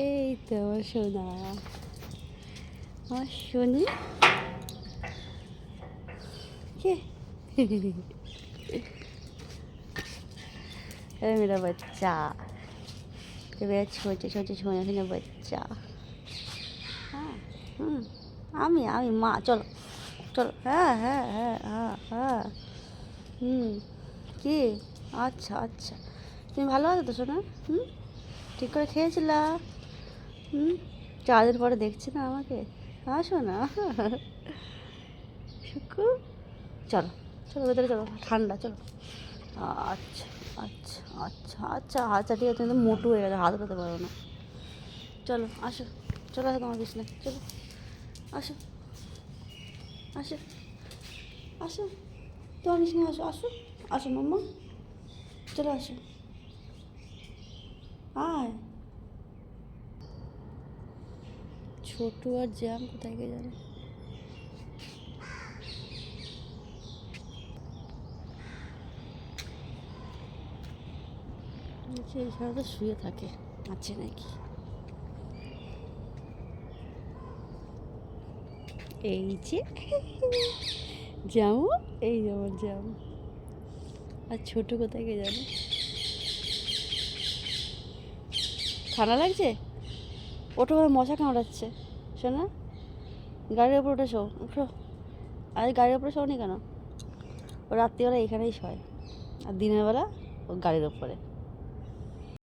এই তো আমার সোনা, আমার সোনি কে मेरा बच्चा, ये मेरा छोटे छोटे छोटे छोटे बच्चा। हाँ আমি মা, চলো চলো। হ্যাঁ হ্যাঁ হ্যাঁ হ্যাঁ হ্যাঁ কি? আচ্ছা আচ্ছা, তুমি ভালো আছো তো সোনা? ঠিক করে খেয়েছিলা? 4 দিন পরে দেখছি না আমাকে। আসো না শুকু, চলো চলো ভেতরে চলো, ঠান্ডা, চলো। আচ্ছা আচ্ছা আচ্ছা আচ্ছা আচ্ছা, ঠিক আছে, তুমি তো মোটু হয়ে গেছে, হাত উঠাতে পারো না। চলো আসো, চলো আসো তোমার বিছনায়, চলো আসো আসো আসো, তোমার বিছনায় আসো, আসো আসো মাম্মা, চলো আসো, আয়। ছোটু আর জ্যাম কোথায় গিয়ে জানো? এখানে তো শুয়ে থাকে, আছে নাকি? এই যে জামু, এই আমার জামু। আর ছোটো কোথায় গিয়ে জানো? ঠান্ডা লাগছে? ওঠো, মশা কামড়াচ্ছে। শোনা, গাড়ির ওপর উঠে শো, উঠো। আজ গাড়ির ওপরে শোনি কেন? ও রাত্রিবেলা এখানেই শোয়, আর দিনের বেলা ও গাড়ির ওপরে।